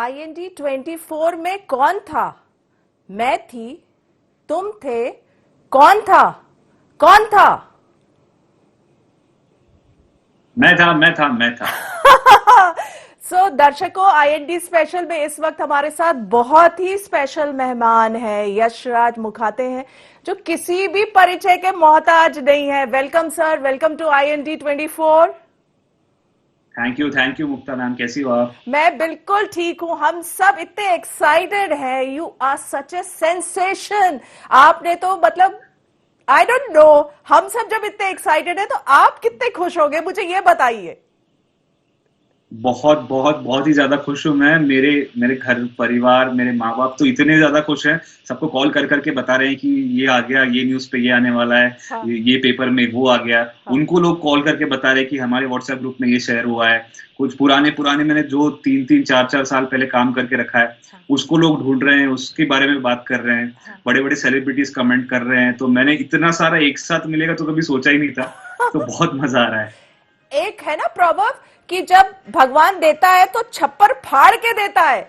IND24 में कौन था? मैं थी, तुम थे, कौन था? कौन था? मैं था। दर्शकों, IND स्पेशल में इस वक्त हमारे साथ बहुत ही स्पेशल मेहमान है, यशराज मुखाते हैं, जो किसी भी परिचय के मोहताज नहीं है। Welcome sir, welcome to IND24। Thank you Mukta ma'am, कैसी हो आप? मैं बिल्कुल ठीक हूं। हम सब इतने एक्साइटेड हैं। You are such a sensation. आपने तो मतलब आई डोंट नो, हम सब जब इतने एक्साइटेड हैं तो आप कितने खुश होंगे, मुझे ये बताइए। बहुत ही ज्यादा खुश हूँ मैं। मेरे मेरे घर परिवार, मेरे माँ बाप तो इतने ज्यादा खुश हैं। सबको कॉल कर करके बता रहे हैं कि ये आ गया, ये न्यूज पे ये आने वाला है, हाँ, ये पेपर में वो आ गया। हाँ, उनको लोग कॉल करके बता रहे हैं कि हमारे व्हाट्सएप ग्रुप में ये शेयर हुआ है। कुछ पुराने पुराने मैंने जो 3-3 4-4 साल पहले काम करके रखा है, हाँ, उसको लोग ढूंढ रहे हैं, उसके बारे में बात कर रहे हैं। हाँ। बड़े बड़े सेलिब्रिटीज कमेंट कर रहे हैं। तो मैंने इतना सारा एक साथ मिलेगा तो कभी सोचा ही नहीं था। तो बहुत मजा आ रहा है। एक है ना प्रॉवर्ब कि जब भगवान देता है तो छप्पर फाड़ के देता है।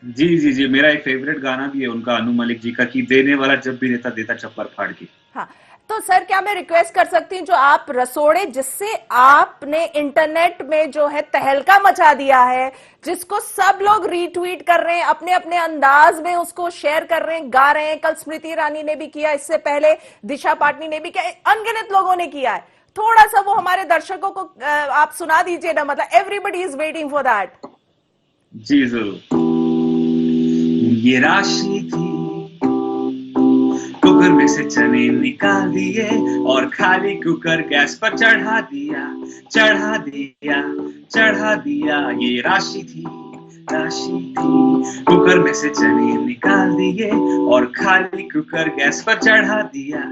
जी जी जी, मेरा एक फेवरेट गाना भी है उनका, अनु मलिक जी का, कि देने वाला जब भी देता देता चप्पल फाड़ के। हाँ, तो सर क्या मैं रिक्वेस्ट कर सकती हूँ, जो आप रसोड़े जिससे आपने इंटरनेट में जो है तहलका मचा दिया है, जिसको सब लोग रीट्वीट कर रहे हैं, अपने अपने अंदाज में उसको शेयर कर रहे हैं, गा रहे हैं। कल स्मृति ईरानी ने भी किया, इससे पहले दिशा पाटनी ने भी किया, अनगिनत लोगों ने किया है। थोड़ा सा वो हमारे दर्शकों को आप सुना दीजिए ना, मतलब everybody is waiting for that. जी जरूर। ये राशि थी, कुकर में से चने निकाल दिए और खाली कुकर गैस पर चढ़ा दिया। ये राशि थी, कुकर में से चने निकाल दिए और खाली कुकर गैस पर चढ़ा दिया।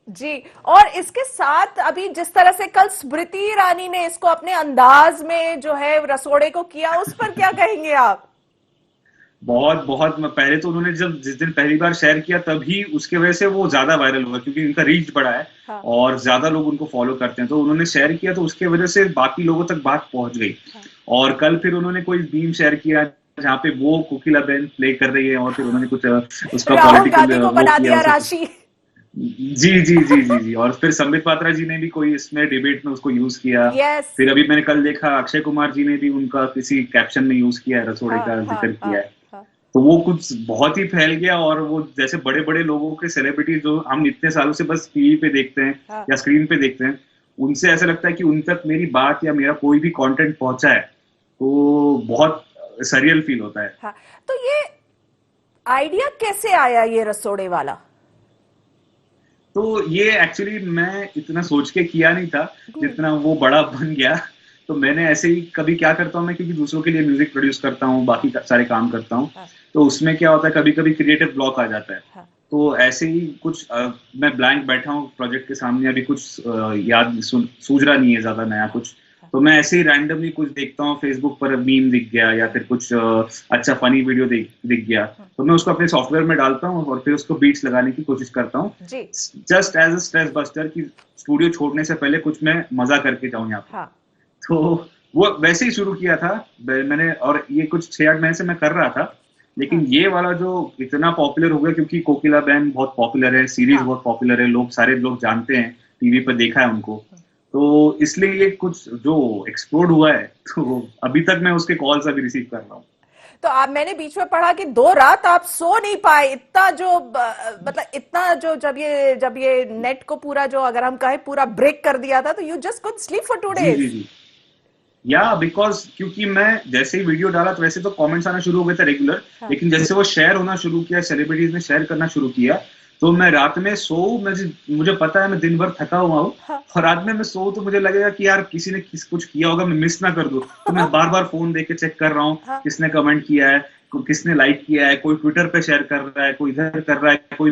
जी, और इसके साथ अभी जिस तरह से कल स्मृति ईरानी ने इसको अपने अंदाज में जो है रसोड़े को किया, उस पर क्या कहेंगे आप? बहुत बहुत पहले तो उन्होंने जब जिस दिन पहली बार शेयर किया तभी उसके वजह से वो ज्यादा वायरल हुआ, क्योंकि उनका रीच बड़ा है हाँ, और ज्यादा लोग उनको फॉलो करते हैं। तो उन्होंने शेयर किया तो उसके वजह से बाकी लोगों तक बात पहुंच गई। हाँ। और कल फिर उन्होंने कोई बीम शेयर किया जहाँ पे वो कोकिला बेन प्ले कर रही है, और फिर उन्होंने कुछ उसका राहुल पॉलिटिकल गांधी को वो बना किया दिया उसे। राशि। जी जी जी जी जी, और फिर संबित पात्रा जी ने भी कोई इसमें डिबेट में उसको यूज किया। यस। फिर अभी मैंने कल देखा अक्षय कुमार जी ने भी उनका किसी कैप्शन में यूज किया है, रसोड़े हाँ, का हाँ, जिक्र हाँ, किया है। हाँ। तो वो कुछ बहुत ही फैल गया, और वो जैसे बड़े बड़े लोगों के सेलिब्रिटी जो हम इतने सालों से बस टीवी पे देखते हैं हाँ, या स्क्रीन पे देखते हैं, उनसे ऐसा लगता है कि उन तक मेरी बात या मेरा कोई भी कंटेंट पहुंचा है, तो बहुत सरियल फील होता है। हाँ। तो ये आइडिया कैसे आया, ये रसोड़े वाला? तो ये एक्चुअली मैं इतना सोच के किया नहीं था हम्म। जितना वो बड़ा बन गया। तो मैंने ऐसे ही कभी क्या करता हूँ मैं, क्योंकि दूसरों के लिए म्यूजिक प्रोड्यूस करता हूँ, बाकी सारे काम करता हूँ। हाँ, तो उसमें क्या होता है, कभी कभी क्रिएटिव ब्लॉक आ जाता है। हाँ, तो ऐसे ही कुछ मैं ब्लैंक बैठा हूँ प्रोजेक्ट के सामने, अभी कुछ याद सूझ रहा नहीं है ज्यादा नया हाँ, कुछ। हाँ। तो मैं ऐसे ही रैंडमली कुछ देखता हूँ, फेसबुक पर मीम दिख गया या फिर कुछ अच्छा फनी वीडियो दिख गया, तो मैं उसको अपने सॉफ्टवेयर में डालता हूँ और फिर उसको बीट्स लगाने की कोशिश करता हूँ, जी। Just as a stress buster, कि स्टूडियो छोड़ने से पहले कुछ मैं मजा करके जाऊं यहाँ पे। हाँ, तो वो वैसे ही शुरू किया था मैंने, और ये कुछ 6-8 महीने से मैं कर रहा था। लेकिन हाँ, ये वाला जो इतना पॉपुलर हो गया, क्योंकि कोकिला बैन बहुत पॉपुलर है, सीरीज हाँ। बहुत पॉपुलर है, लोग सारे लोग जानते हैं, टीवी पर देखा है उनको। तो इसलिए ये कुछ जो एक्सप्लोड हुआ है, तो अभी तक मैं उसके कॉल्स अभी रिसीव कर रहा हूँ। तो आप, मैंने बीच में पढ़ा कि 2 रात आप सो नहीं पाए, इतना जो मतलब इतना जो, जब ये नेट को पूरा, जो अगर हम कहें पूरा ब्रेक कर दिया था, तो you just could sleep for two जी जी डेज जी, या बिकॉज क्योंकि मैं जैसे ही वीडियो डाला तो वैसे तो कमेंट्स आना शुरू हो गए थे रेगुलर, हाँ, लेकिन जैसे वो शेयर होना शुरू किया, सेलिब्रिटीज ने शेयर करना शुरू किया, तो मैं रात में मुझे पता है मैं दिन भर थका हुआ हूँ, हाँ, और रात में मैं सो तो मुझे लगेगा कि यार किसी ने कुछ किया होगा, मैं मिस ना कर दूं, तो मैं बार बार फोन देख के चेक कर रहा हूँ हाँ, किसने कमेंट किया है, किसने लाइक किया है, कोई ट्विटर पे शेयर कर रहा है, कोई इधर कर रहा है, कोई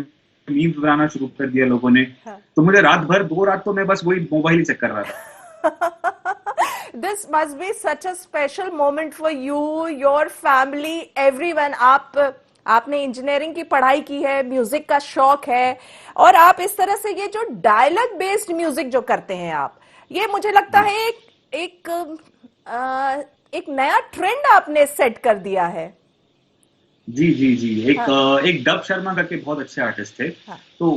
मीम बनाना शुरू कर दिया लोगों ने। हाँ। तो मुझे रात भर 2 रात तो मैं बस वही मोबाइल ही चेक कर रहा था। This must be such a special moment for you, your family, everyone. आपने इंजीनियरिंग की पढ़ाई की है, म्यूजिक का शौक है, और आप इस तरह से ये जो डायलॉग बेस्ड म्यूजिक जो करते हैं आप, ये मुझे लगता जी है एक एक नया ट्रेंड आपने सेट कर दिया है। जी जी जी। हाँ एक डब शर्मा करके बहुत अच्छे आर्टिस्ट थे। हाँ तो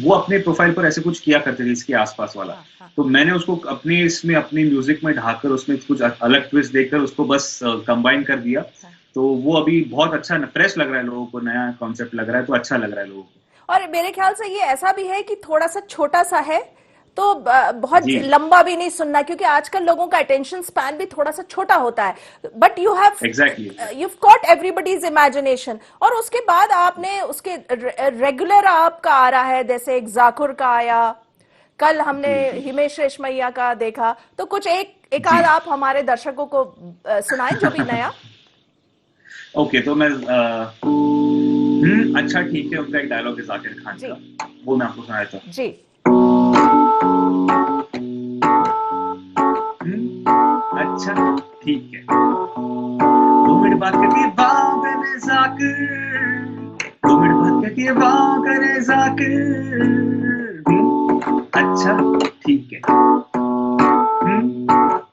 वो अपने प्रोफाइल पर ऐसे कुछ किया करते थे इसके आसपास वाला। हाँ हाँ तो मैंने उसको अपने इसमें अपनी म्यूजिक में ढाकर उसमें कुछ अलग ट्विस्ट देकर उसको बस कंबाइन कर दिया। हाँ। तो वो अभी बहुत अच्छा फ्रेश लग रहा है लोगों को, नया कॉन्सेप्ट लग रहा है, तो अच्छा लग रहा है लोगों को। और मेरे ख्याल से ये ऐसा भी है कि थोड़ा सा छोटा सा है, तो बहुत जी लंबा भी नहीं सुनना, क्योंकि आजकल लोगों का अटेंशन स्पैन भी थोड़ा सा छोटा होता है। But exactly. You cot everybody's imagination. और उसके बाद आपने उसके रेगुलर आपका आ रहा है, जैसे एक जाकुर का आया, कल हमने जी जी हिमेश रेशमैया का देखा, तो कुछ एक जी। आध आप हमारे दर्शकों को सुनाएं जो भी नया। ओके, तो मैं अच्छा ठीक है, उनका एक डायलॉग है जाकिर खान जी का, वो मैं आपको सुना देता हूँ। जी अच्छा ठीक है, 2 मिनट बात करती है वाह करे जाकिर, 2 मिनट बात करती है वाह करे जाकिर। अच्छा ठीक है।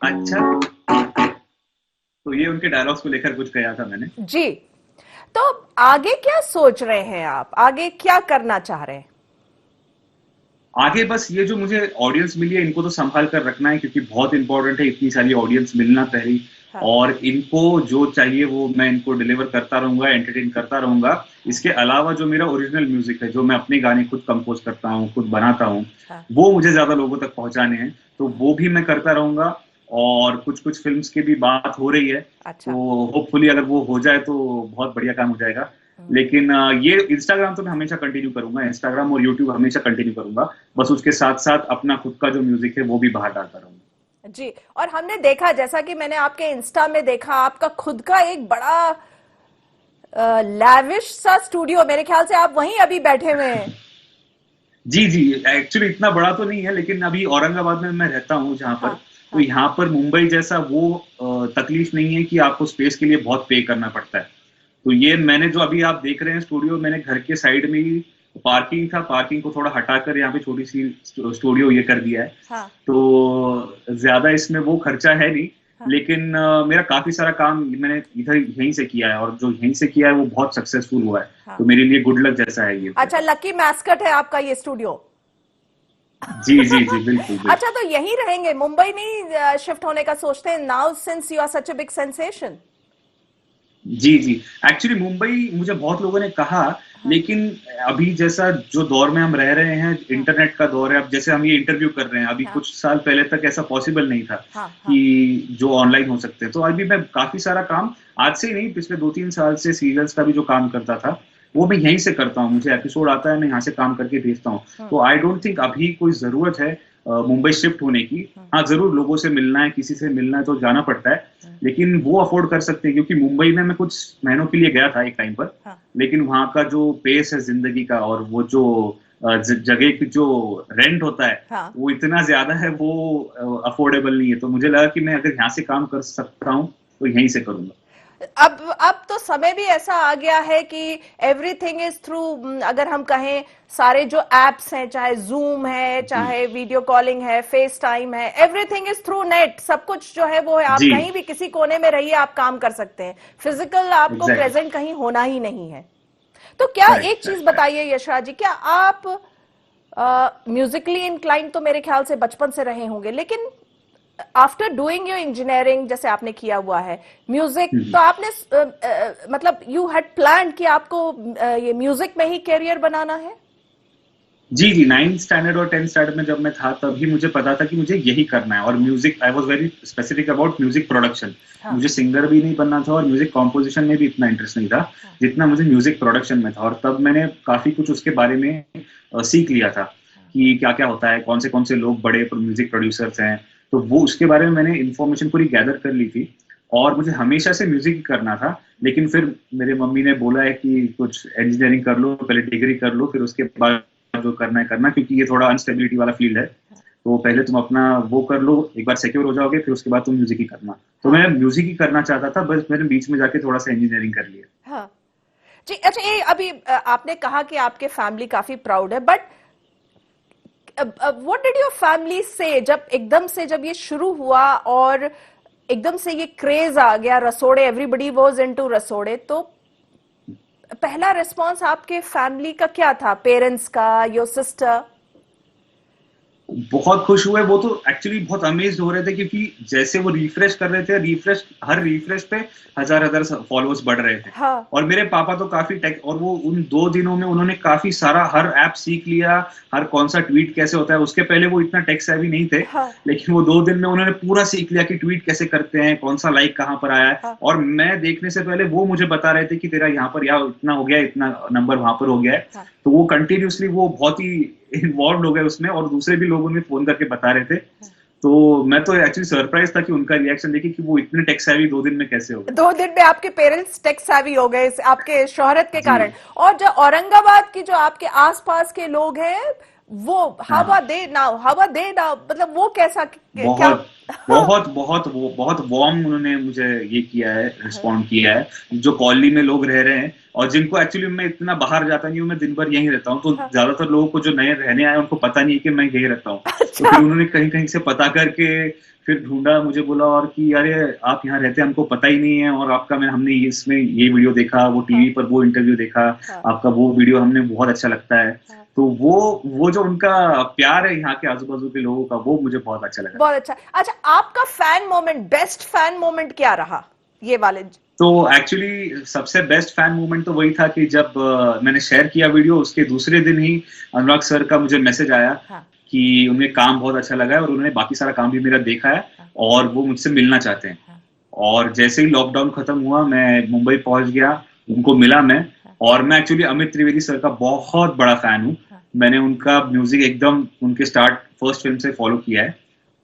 अच्छा ठीक है। तो ये उनके डायलॉग्स को लेकर कुछ कहा था मैंने। जी। तो आगे क्या सोच रहे हैं आप, आगे क्या करना चाह रहे हैं? आगे बस ये जो मुझे ऑडियंस मिली है इनको तो संभाल कर रखना है, क्योंकि बहुत इंपॉर्टेंट है इतनी सारी ऑडियंस मिलना पहली। हाँ और इनको जो चाहिए वो मैं इनको डिलीवर करता रहूंगा, एंटरटेन करता रहूंगा। इसके अलावा जो मेरा ओरिजिनल म्यूजिक है, जो मैं अपने गाने खुद कंपोज करता हूँ, खुद बनाता हूँ, हाँ। वो मुझे ज्यादा लोगों तक पहुंचाने हैं, तो वो भी मैं करता रहूंगा। और कुछ कुछ फिल्म्स की भी बात हो रही है, अच्छा। तो होपफुली अगर वो हो जाए तो बहुत बढ़िया काम हो जाएगा। लेकिन ये इंस्टाग्राम तो मैं हमेशा कंटिन्यू करूंगा, इंस्टाग्राम और यूट्यूब हमेशा कंटिन्यू करूंगा। बस उसके साथ साथ अपना खुद का जो म्यूजिक है वो भी बाहर डालता रहूंगा। जी। और हमने देखा, जैसा कि मैंने आपके इंस्टा में देखा, आपका खुद का एक बड़ा लैविश सा स्टूडियो, मेरे ख्याल से आप वहीं अभी बैठे हुए हैं। जी जी। एक्चुअली इतना बड़ा तो नहीं है, लेकिन अभी औरंगाबाद में मैं रहता हूँ जहाँ पर। हाँ तो हाँ यहाँ पर मुंबई जैसा वो तकलीफ नहीं है कि आपको स्पेस के लिए बहुत पे करना पड़ता है। तो ये मैंने जो अभी आप देख रहे हैं स्टूडियो, मैंने घर के साइड में ही, पार्किंग था, पार्किंग को थोड़ा हटाकर यहाँ पे छोटी सी स्टूडियो ये कर दिया है। हाँ तो ज्यादा इसमें वो खर्चा है नहीं। हाँ लेकिन मेरा काफी सारा काम मैंने इधर यहीं से किया है, और जो यहीं से किया है वो बहुत सक्सेसफुल हुआ है। तो हाँ। मेरे लिए गुड लक जैसा है ये अच्छा, मेरा। लकी मैस्कट है आपका ये स्टूडियो। जी जी जी, बिल्कुल बिल्कुल। अच्छा, तो यहीं रहेंगे, मुंबई नहीं शिफ्ट होने का सोचते हैं now since you are such a big sensation? जी जी। एक्चुअली मुंबई मुझे बहुत लोगों ने कहा, हाँ लेकिन अभी जैसा जो दौर में हम रह रहे हैं, हाँ इंटरनेट का दौर है। अब जैसे हम ये इंटरव्यू कर रहे हैं, अभी हाँ कुछ साल पहले तक ऐसा पॉसिबल नहीं था हाँ हाँ कि जो ऑनलाइन हो सकते हैं। तो अभी मैं काफी सारा काम, आज से ही नहीं, पिछले 2-3 साल से सीरियल्स का भी जो काम करता था वो मैं यहीं से करता हूँ। मुझे एपिसोड आता है, मैं यहाँ से काम करके भेजता हूँ। हम्म तो आई डोंट थिंक अभी कोई जरूरत है मुंबई शिफ्ट होने की। हम्म हाँ, जरूर लोगों से मिलना है, किसी से मिलना है तो जाना पड़ता है, हम्म, लेकिन वो अफोर्ड कर सकते हैं। क्योंकि मुंबई में मैं कुछ महीनों के लिए गया था एक टाइम पर, हाँ लेकिन वहाँ का जो पेस है जिंदगी का, और वो जो जगह की जो रेंट होता है, हाँ। वो इतना ज्यादा है, वो अफोर्डेबल नहीं है। तो मुझे लगा कि मैं अगर यहाँ से काम कर सकता हूँ तो यहीं से करूंगा। अब तो समय भी ऐसा आ गया है कि एवरीथिंग इज थ्रू, अगर हम कहें सारे जो एप्स हैं, चाहे जूम है, जी चाहे वीडियो कॉलिंग है, फेस टाइम है, एवरीथिंग इज थ्रू नेट। सब कुछ जो है वो है, आप जी। कहीं भी किसी कोने में रहिए आप काम कर सकते हैं। फिजिकल आपको एग्जैक्टली। प्रेजेंट कहीं होना ही नहीं है। तो क्या, करेक्ट एक चीज करेक्ट करेक्ट। बताइए यशराज जी, क्या आप म्यूजिकली इंक्लाइंड तो मेरे ख्याल से बचपन से रहे होंगे, लेकिन आफ्टर डूइंग योर इंजीनियरिंग जैसे आपने किया हुआ है, म्यूजिक तो आपने मतलब यू हैड प्लान कि आपको ये म्यूजिक में ही करियर बनाना है? जी जी। 9th स्टैंडर्ड और 10th स्टैंडर्ड में जब मैं था, तभी मुझे पता था कि मुझे यही करना है। और music, I was very specific about music production. हाँ मुझे सिंगर भी नहीं बनना था और म्यूजिक कॉम्पोजिशन में भी इतना इंटरेस्ट नहीं था हाँ जितना मुझे म्यूजिक प्रोडक्शन में था। और तब मैंने काफी कुछ उसके बारे में सीख लिया था हाँ कि क्या क्या होता है, कौन से लोग बड़े म्यूजिक प्रोड्यूसर्स हैं। तो वो उसके बारे में मैंने इन्फॉर्मेशन पूरी गैदर कर ली थी। और मुझे हमेशा से म्यूजिक ही करना था। लेकिन फिर मेरे मम्मी ने बोला है कि कुछ इंजीनियरिंग कर लो, पहले डिग्री कर लो, फिर उसके बाद जो करना है करना, क्योंकि ये थोड़ा अनस्टेबिलिटी वाला फील्ड है। तो पहले तुम अपना वो कर लो, एक बार सिक्योर हो जाओगे, फिर उसके बाद तुम म्यूजिक ही करना। तो हाँ मैं म्यूजिक ही करना चाहता था, बस मैंने बीच में जाके थोड़ा सा इंजीनियरिंग कर लिया। हाँ। जी। अच्छा, ये अभी आपने कहा कि आपके फैमिली काफी प्राउड है, but what did your family से जब ये शुरू हुआ और एकदम से ये क्रेज आ गया रसोड़े, एवरीबडी वाज इनटू रसोड़े, तो पहला रिस्पांस आपके फैमिली का क्या था? पेरेंट्स का, योर सिस्टर? बहुत खुश हुए वो, तो एक्चुअली बहुत अमेज्ड हो रहे थे क्योंकि जैसे वो रिफ्रेश कर रहे थे, हर रिफ्रेश पे हजार हजार फॉलोअर्स बढ़ रहे थे। हाँ. और मेरे पापा तो काफी टेक, और वो उन 2 दिनों में उन्होंने काफी सारा हर ऐप सीख लिया, हर कौन सा ट्वीट कैसे होता है। उसके पहले वो इतना टेक सेवी नहीं थे। हाँ. लेकिन वो 2 दिन में उन्होंने पूरा सीख लिया कि ट्वीट कैसे करते हैं, कौन सा लाइक कहाँ पर आया है। हाँ. और मैं देखने से पहले वो मुझे बता रहे थे कि तेरा यहाँ पर यहाँ इतना हो गया, इतना नंबर वहां पर हो गया है। हाँ. तो वो कंटिन्यूसली वो बहुत ही इन्वॉल्व हो गए उसमें, और दूसरे भी लोग उन्हें फोन करके बता रहे थे। तो मैं तो एक्चुअली सरप्राइज था कि उनका रिएक्शन देखिए कि वो इतने टेक सेवी 2 दिन में कैसे हो गए। 2 दिन में आपके पेरेंट्स टेक सेवी हो गए आपके शोहरत के जी। कारण। और जो औरंगाबाद की जो आपके आसपास के लोग हैं, वो हाउ आर दे नाउ, मतलब वो कैसा बहुत बहुत वार्म उन्होंने मुझे ये किया है, रिस्पॉन्ड किया है। जो कॉलोनी में लोग रह रहे हैं और जिनको एक्चुअली मैं इतना बाहर जाता नहीं हूँ, मैं दिन भर यहीं रहता हूँ, तो ज्यादातर लोगों को जो नए रहने आए उनको पता नहीं है कि मैं यहीं रहता हूँ। तो फिर उन्होंने कहीं कहीं से पता करके फिर ढूंढा, मुझे बोला और कि अरे आप यहाँ रहते हैं, हमको पता ही नहीं है, और आपका हमने इसमें ये वीडियो देखा, वो टीवी पर वो इंटरव्यू देखा, आपका वो वीडियो हमने बहुत अच्छा लगता है। तो वो जो उनका प्यार है यहाँ के आजू बाजू के लोगों का, वो मुझे बहुत अच्छा लगा। बहुत अच्छा। अच्छा, आपका fan moment, best fan moment क्या रहा ये वाले? तो एक्चुअली सबसे बेस्ट फैन मूवमेंट तो वही था कि जब मैंने शेयर किया वीडियो, उसके दूसरे दिन ही अनुराग सर का मुझे मैसेज आया कि उन्हें काम बहुत अच्छा लगा है और उन्होंने बाकी सारा काम भी मेरा देखा है और वो मुझसे मिलना चाहते हैं। और जैसे ही लॉकडाउन खत्म हुआ, मैं मुंबई पहुंच गया, उनको मिला मैं। और मैं एक्चुअली अमित त्रिवेदी सर का बहुत बड़ा फैन हूँ। मैंने उनका म्यूजिक एकदम उनके फर्स्ट फिल्म से फॉलो किया है।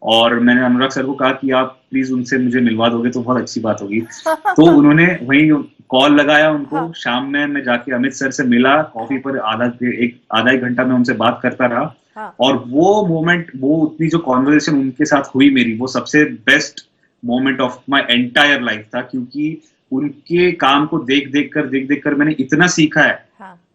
और मैंने अनुराग सर को कहा कि आप प्लीज उनसे मुझे मिलवा दोगे तो बहुत अच्छी बात होगी। तो उन्होंने वही कॉल लगाया उनको। शाम में मैं जाके अमित सर से मिला, कॉफी पर आधा एक घंटा मैं उनसे बात करता रहा। और वो मोमेंट, वो उतनी जो कॉन्वर्सेशन उनके साथ हुई मेरी, वो सबसे best moment of my entire life था, क्योंकि उनके काम को देख देख कर मैंने इतना सीखा है।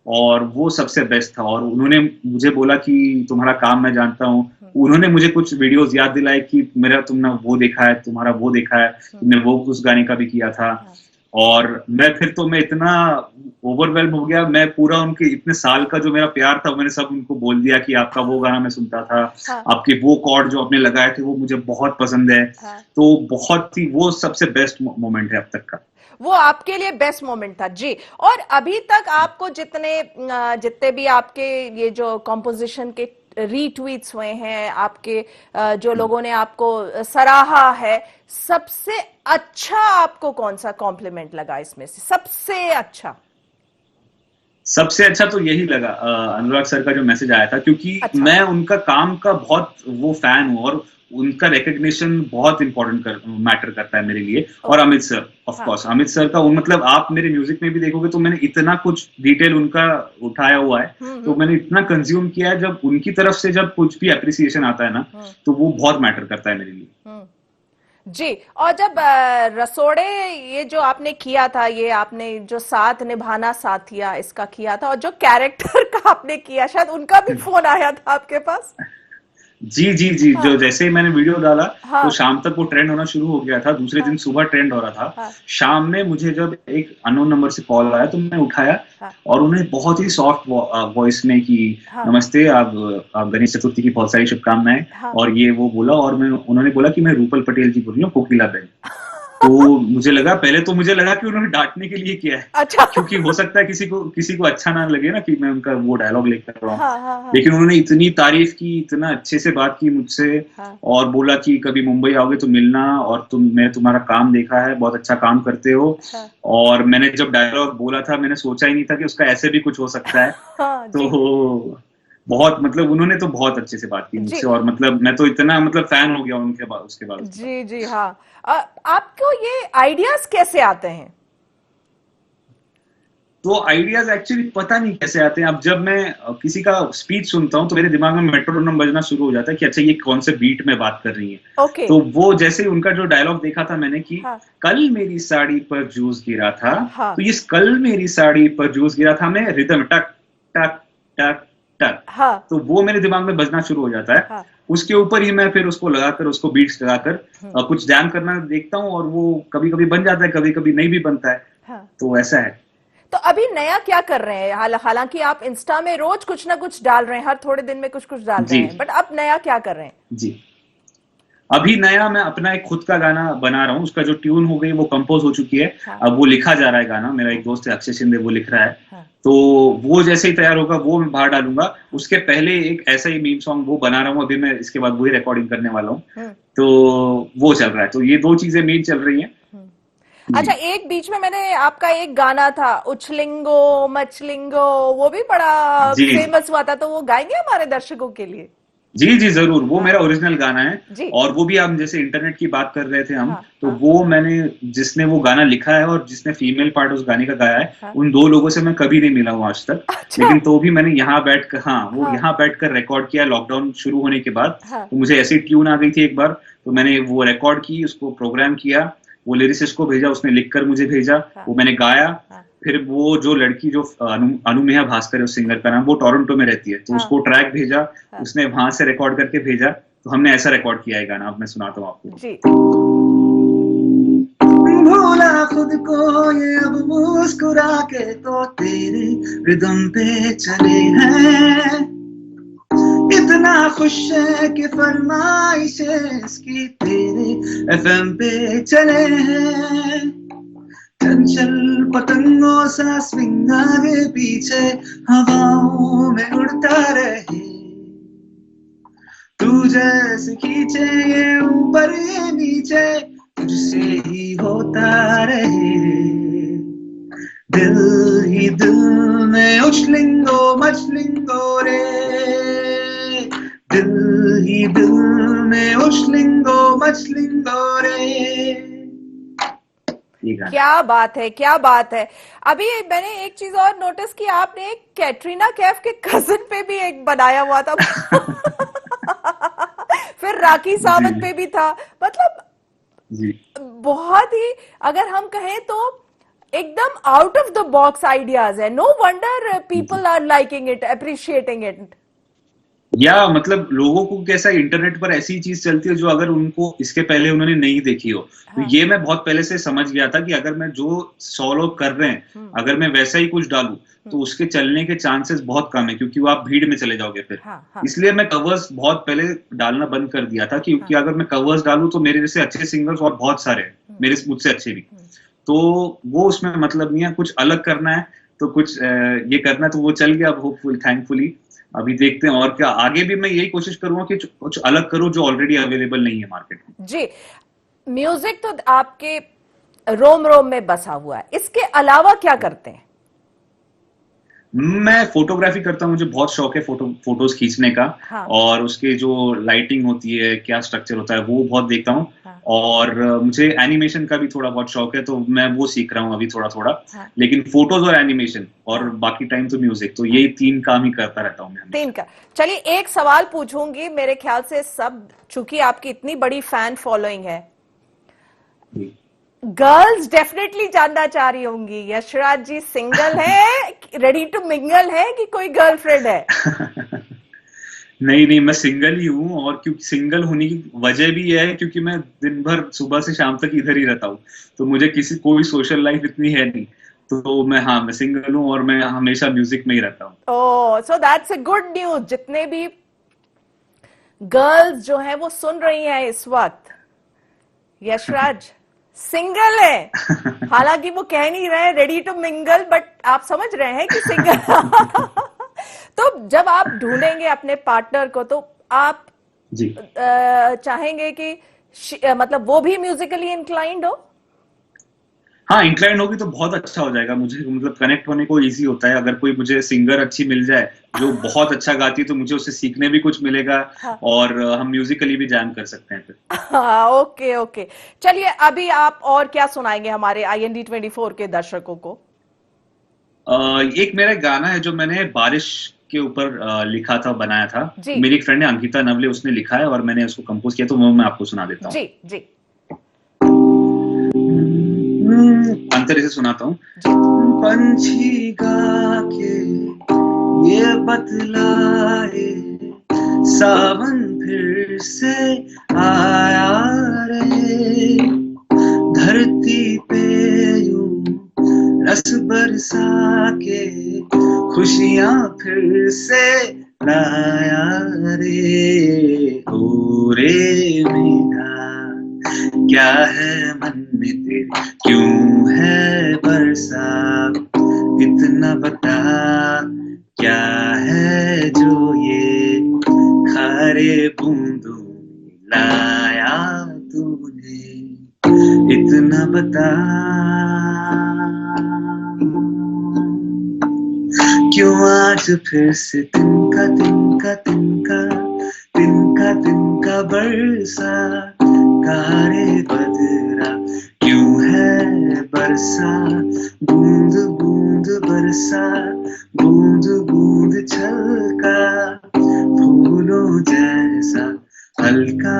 और वो सबसे बेस्ट था। और उन्होंने मुझे बोला कि तुम्हारा काम मैं जानता हूँ। उन्होंने मुझे कुछ वीडियोस याद दिलाए कि तुमने वो देखा है, तुम्हारा वो देखा है, तुमने वो उस गाने का भी किया था। और मैं इतना ओवरवेल्म हो गया। मैं पूरा उनके इतने साल का जो मेरा प्यार था, मैंने सब उनको बोल दिया कि आपका वो गाना मैं सुनता था, आपके वो कॉर्ड जो आपने लगाए थे वो मुझे बहुत पसंद है। तो बहुत ही वो सबसे बेस्ट मोमेंट है अब तक का। वो आपके लिए बेस्ट मोमेंट था जी। और अभी तक आपको जितने भी आपके ये जो कॉम्पोजिशन के रीट्वीट्स हुए हैं, आपके जो लोगों ने आपको सराहा है, सबसे अच्छा आपको कौन सा कॉम्प्लीमेंट लगा इसमें से? सबसे अच्छा तो यही लगा अनुराग सर का जो मैसेज आया था, क्योंकि मैं उनका काम का बहुत वो फैन हूँ और उनका रिकग्निशन बहुत इंपॉर्टेंट मैटर करता है मेरे लिए। और Amit sir, of course Amit sir का मतलब आप मेरे म्यूजिक में भी देखोगे तो मैंने इतना कुछ डिटेल उनका उठाया हुआ है, तो मैंने इतना कंज्यूम किया है। जब उनकी तरफ से जब कुछ भी अप्रिसिएशन आता है ना, तो वो बहुत मैटर करता है मेरे लिए जी। और जब रसोड़े ये जो आपने किया था, ये आपने जो साथ निभाना साथिया इसका किया था, और जो कैरेक्टर का आपने किया, शायद उनका भी फोन आया था आपके पास? जी। जो जैसे ही मैंने वीडियो डाला तो शाम तक वो ट्रेंड होना शुरू हो गया था। दूसरे दिन सुबह ट्रेंड हो रहा था। शाम में मुझे जब एक अननोन नंबर से कॉल आया तो मैं उठाया और उन्हें बहुत ही सॉफ्ट वॉइस में कि नमस्ते, आप गणेश चतुर्थी की बहुत सारी शुभकामनाएं, और ये वो बोला। और उन्होंने बोला कि मैं रूपल पटेल जी बोल रही हूँ, कोकिला बेन। तो मुझे लगा कि उन्होंने डांटने के लिए किया है। अच्छा। क्योंकि हो सकता है किसी को अच्छा ना लगे ना कि मैं उनका वो डायलॉग लेकर रहा हूँ। लेकिन उन्होंने इतनी तारीफ की, इतना अच्छे से बात की मुझसे, और बोला कि कभी मुंबई आओगे तो मिलना, और मैं तुम्हारा काम देखा है, बहुत अच्छा काम करते हो। और मैंने जब डायलॉग बोला था, मैंने सोचा ही नहीं था कि उसका ऐसे भी कुछ हो सकता है। तो बहुत उन्होंने तो बहुत अच्छे से बात की मुझसे, और मैं तो इतना फैन हो गया उनके बाद, उसके बाद। जी हाँ। आपको ये आइडियाज कैसे आते हैं? तो आइडियाज एक्चुअली पता नहीं कैसे आते हैं। अब जब मैं किसी का स्पीच सुनता हूँ तो मेरे दिमाग में मेट्रोनोम बजना शुरू हो जाता है कि अच्छा, ये कौन से बीट में बात कर रही है। तो वो जैसे ही उनका जो डायलॉग देखा था मैंने कि कल मेरी साड़ी पर जूस गिरा था, तो इस कल मेरी साड़ी पर जूस गिरा था, मैं रिदम टक टक टक गिटार, हाँ, तो वो मेरे दिमाग में बजना शुरू हो जाता है। हाँ, उसके ऊपर ही मैं फिर उसको लगाकर, उसको बीट्स लगाकर कुछ जैम करना देखता हूँ, और वो कभी कभी बन जाता है, कभी कभी नहीं भी बनता है। हाँ। तो ऐसा है। तो अभी नया क्या कर रहे हैं? हालांकि आप इंस्टा में रोज कुछ ना कुछ डाल रहे हैं, हर थोड़े दिन में कुछ कुछ डाल रहे जी हैं, बट अब नया क्या कर रहे हैं? जी। अभी नया मैं अपना एक खुद का गाना बना रहा हूँ, उसका जो ट्यून हो गई वो कंपोज हो चुकी है। हाँ, अब वो लिखा जा रहा है गाना, मेरा एक दोस्त है अक्षय शिंदे, वो लिख रहा है। हाँ, तो वो जैसे ही तैयार होगा वो मैं बाहर डालूंगा। उसके पहले एक ऐसा ही मीम सॉन्ग वो बना रहा हूँ, अभी मैं इसके बाद वही रिकॉर्डिंग करने वाला हूँ। हम्म, तो वो चल रहा है, तो ये दो चीजें मेन चल रही हैं। हम्म। जी अच्छा, एक बीच में मैंने आपका एक गाना था उछलिंगो मचलिंगो, वो भी बड़ा जी फेमस हुआ था, तो वो गाएंगे हमारे दर्शकों के लिए? जी जी, जरूर। वो हाँ, मेरा ओरिजिनल गाना है। जी, और वो भी, हम जैसे इंटरनेट की बात कर रहे थे हम, हाँ, तो हाँ, वो मैंने, जिसने वो गाना लिखा है और जिसने फीमेल पार्ट उस गाने का गाया है, हाँ। उन दो लोगों से मैं कभी नहीं मिला हूँ आज तक। अच्छा, लेकिन तो भी मैंने यहाँ बैठ कर, हाँ, वो हाँ, यहाँ बैठ कर रिकॉर्ड किया लॉकडाउन शुरू होने के बाद। हाँ, तो मुझे ऐसी ट्यून आ गई थी एक बार, तो मैंने वो रिकॉर्ड की, उसको प्रोग्राम किया, वो लिरिसिस्ट को भेजा, उसने लिखकर मुझे भेजा, हाँ, वो मैंने गाया। हाँ, फिर वो जो लड़की, जो अनुमेहा भास्कर है उस सिंगर का नाम, वो टोरंटो में रहती है, तो हाँ, उसको ट्रैक भेजा, हाँ, उसने वहां से रिकॉर्ड करके भेजा। तो हमने ऐसा रिकॉर्ड किया है गाना, अब मैं सुनाता हूँ आपको। जी। भूला खुद को ये अब मुस्कुरा के, तो तेरे रिदम पे चले हैं, इतना खुश है कि फरमाइशें इसकी तेरे एफएम पे चले हैं। चंचल पतंगों सा स्विंग आगे पीछे हवाओं में उड़ता रहे, तू जैसे खींचे ये ऊपर ये नीचे, तुझसे ही होता रहे, दिल ही दिल में उछलिंगो मचलिंगो रे, दिल ही दिल में उछलिंगो मचलिंगो रे। ये गाना। क्या बात है, क्या बात है। अभी मैंने एक चीज और नोटिस की, आपने एक कैटरीना कैफ के कजिन पे भी एक बनाया हुआ था। फिर राखी जी सावंत पे भी था। मतलब जी बहुत ही, अगर हम कहें तो एकदम out of the box ideas है। नो वंडर जी। People are liking it, appreciating it. या मतलब लोगों को कैसा, इंटरनेट पर ऐसी चीज चलती है जो अगर उनको इसके पहले उन्होंने नहीं देखी हो। तो हाँ, ये मैं बहुत पहले से समझ गया था कि अगर मैं जो 100 लोग कर रहे हैं, अगर मैं वैसा ही कुछ डालूं, तो उसके चलने के चांसेस बहुत कम है, क्योंकि वो आप भीड़ में चले जाओगे फिर। हाँ, हाँ, इसलिए मैं कवर्स बहुत पहले डालना बंद कर दिया था, क्योंकि अगर मैं कवर्स डालूं तो मेरे जैसे अच्छे सिंगर्स और बहुत सारे हैं, मेरे मुझसे अच्छे भी। तो वो उसमें मतलब नहीं है, कुछ अलग करना है तो कुछ ये करना है, तो वो चल गया अब, होपफुल थैंकफुली। अभी देखते हैं और क्या आगे भी मैं यही कोशिश करूंगा कि कुछ अलग करूं जो ऑलरेडी अवेलेबल नहीं है मार्केट में। जी। म्यूजिक तो आपके रोम रोम में बसा हुआ है, इसके अलावा क्या करते हैं? मैं फोटोग्राफी करता हूँ, मुझे बहुत शौक है फोटोज खींचने का। हाँ, और उसके जो लाइटिंग होती है, क्या स्ट्रक्चर होता है, वो बहुत देखता हूँ। हाँ, और मुझे एनिमेशन का भी थोड़ा बहुत शौक है, तो मैं वो सीख रहा हूँ अभी थोड़ा थोड़ा। हाँ, लेकिन फोटोज और एनिमेशन और हाँ, बाकी टाइम तो म्यूजिक, तो हाँ। यही 3 काम ही करता रहता हूँ मैं तीन हमेशा। का। चलिए, एक सवाल पूछूंगी, मेरे ख्याल से सब, चूंकि आपकी इतनी बड़ी फैन फॉलोइंग है, जी। गर्ल्स डेफिनेटली जानना चाह रही होंगी, यशराज जी सिंगल है, रेडी टू मिंगल है, कि कोई गर्लफ्रेंड है? नहीं नहीं, मैं सिंगल ही हूँ, और क्योंकि सिंगल होने की वजह भी है क्योंकि मैं दिन भर सुबह से शाम तक इधर ही रहता हूँ, तो मुझे कोई सोशल लाइफ इतनी है नहीं। तो मैं सिंगल हूँ और मैं हमेशा म्यूजिक में ही रहता हूँ। Oh, so that's a good news. जितने भी गर्ल्स जो हैं वो सुन रही हैं इस वक्त, यशराज सिंगल है। हालांकि वो कह नहीं रहे रेडी टू मिंगल, बट आप समझ रहे हैं कि सिंगल। तो जब आप ढूंढेंगे अपने पार्टनर को, तो आप जी चाहेंगे कि मतलब वो भी म्यूजिकली इंक्लाइंड हो? हाँ, इंक्लाइंड होगी तो बहुत अच्छा हो जाएगा, मुझे मतलब कनेक्ट होने को इजी होता है। अगर कोई मुझे सिंगर अच्छी मिल जाए जो बहुत अच्छा गाती है, तो मुझे उससे सीखने भी कुछ मिलेगा। हाँ, और हम म्यूजिकली भी जैम कर सकते हैं फिर। हाँ, ओके, ओके। चलिए, अभी आप और क्या सुनाएंगे हमारे IND24 के दर्शकों को? एक मेरा गाना है जो मैंने बारिश के ऊपर लिखा था, बनाया था। जी, मेरी एक फ्रेंड है अंकिता नवले, उसने लिखा है और मैंने उसको कंपोज किया, तो वो मैं आपको सुना देता हूँ। जी, जी, अंतर से सुनाता हूँ। जी। पंछी गा के ये बतलाए सावन फिर से आया रे, धरती पे यूं रस बरसा के खुशियां फिर से लाया रे। ओ रे मेरा क्या है मन में तेरे, क्यों है बरसा, इतना बता क्या है जो ये खारे बूंदों में लाया तूने, इतना बता क्यों आज फिर से तिनका तिनका तिनका तिनका तिनका बरसा, कारे बदरा क्यों है बरसा, बूंद बूंद बरसा, बूंद बूंद छलका, फूलों जैसा हल्का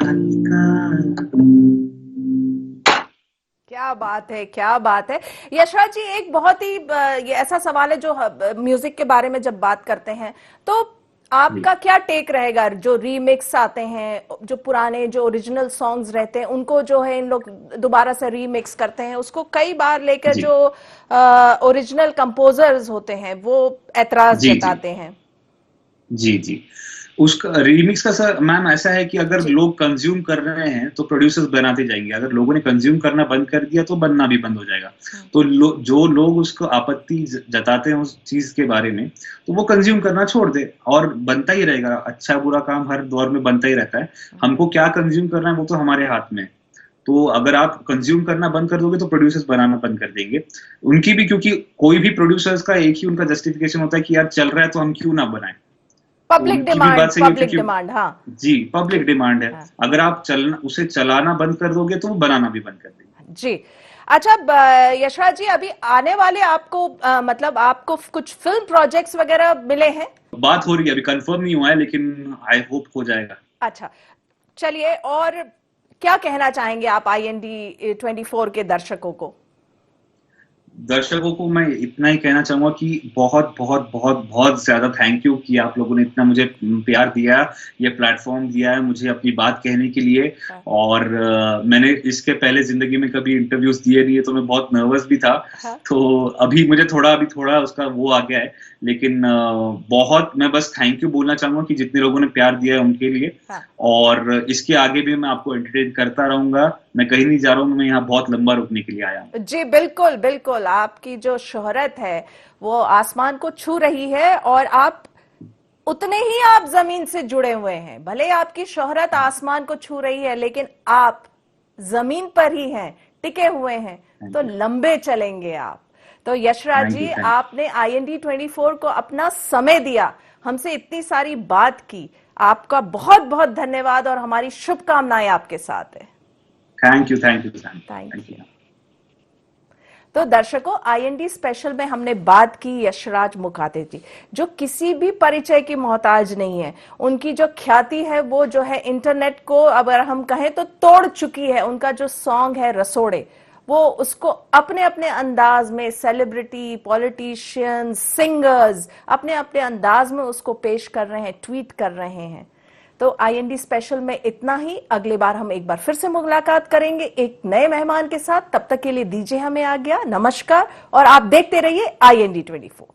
हल्का। क्या बात है, क्या बात है। यशराज जी, एक बहुत ही ये ऐसा सवाल है जो म्यूजिक के बारे में जब बात करते हैं तो आपका क्या टेक रहेगा, जो रीमिक्स आते हैं, जो पुराने जो ओरिजिनल सॉन्ग्स रहते हैं उनको जो है इन लोग दोबारा से रीमिक्स करते हैं, उसको कई बार लेकर जो ओरिजिनल कंपोजर्स होते हैं वो ऐतराज जताते हैं। जी जी, उसका रीमिक्स का सर मैम ऐसा है कि अगर लोग कंज्यूम कर रहे हैं तो प्रोड्यूसर्स बनाते जाएंगे, अगर लोगों ने कंज्यूम करना बंद कर दिया तो बनना भी बंद हो जाएगा। तो जो लोग उसको आपत्ति जताते हैं उस चीज के बारे में, तो वो कंज्यूम करना छोड़ दे और बनता ही रहेगा। अच्छा बुरा काम हर दौर में बनता ही रहता है। हमको क्या कंज्यूम करना है वो तो हमारे हाथ में। तो अगर आप कंज्यूम करना बंद कर दोगे तो प्रोड्यूसर्स बनाना बंद कर देंगे उनकी भी, क्योंकि कोई भी प्रोड्यूसर्स का एक ही उनका जस्टिफिकेशन होता है कि यार चल रहा है तो हम क्यों ना बनाएं। पब्लिक डिमांड, हाँ जी, पब्लिक डिमांड है। हाँ। अगर आप उसे चलाना बंद कर दोगे तो वो बनाना भी बंद कर देंगे। जी। अच्छा यशराज जी, अभी आने वाले आपको मतलब आपको कुछ फिल्म प्रोजेक्ट्स वगैरह मिले हैं? बात हो रही है, अभी कंफर्म नहीं हुआ है लेकिन आई होप हो जाएगा। अच्छा, चलिए, और क्या कहना चाहेंगे आप IND 24 के दर्शकों को? दर्शकों को मैं इतना ही कहना चाहूंगा कि बहुत बहुत बहुत बहुत ज्यादा थैंक यू कि आप लोगों ने इतना मुझे प्यार दिया, ये प्लेटफॉर्म दिया है मुझे अपनी बात कहने के लिए। और मैंने इसके पहले जिंदगी में कभी इंटरव्यूज दिए नहीं है तो मैं बहुत नर्वस भी था। तो अभी मुझे थोड़ा उसका वो आ गया है, लेकिन बहुत मैं बस थैंक यू बोलना चाहूंगा कि जितने लोगों ने प्यार दिया है उनके लिए। और इसके आगे भी मैं आपको एंटरटेन करता रहूंगा। मैं कहीं नहीं जा रहा हूँ, मैं यहाँ बहुत लंबा रुकने के लिए आया हूँ। जी बिल्कुल बिल्कुल, आपकी जो शोहरत है वो आसमान को छू रही है और आप उतने ही आप जमीन से जुड़े हुए हैं। भले आपकी शोहरत आसमान को छू रही है लेकिन आप जमीन पर ही हैं, टिके हुए हैं, तो लंबे चलेंगे आप। तो यशराज जी, आपने IND 24 को अपना समय दिया, हमसे इतनी सारी बात की, आपका बहुत बहुत धन्यवाद और हमारी शुभकामनाएं आपके साथ है। थैंक यू तो दर्शकों, IND स्पेशल में हमने बात की यशराज मुखाते जी, जो किसी भी परिचय की मोहताज नहीं है। उनकी जो ख्याति है वो जो है इंटरनेट को अगर हम कहें तो तोड़ चुकी है। उनका जो सॉन्ग है रसोड़े, वो उसको अपने अपने अंदाज में सेलिब्रिटी, पॉलिटिशियंस, सिंगर्स अपने अपने अंदाज में उसको पेश कर रहे हैं, ट्वीट कर रहे हैं। तो IND स्पेशल में इतना ही। अगली बार हम एक बार फिर से मुलाकात करेंगे एक नए मेहमान के साथ। तब तक के लिए दीजिए हमें आज्ञा, नमस्कार, और आप देखते रहिए IND 24।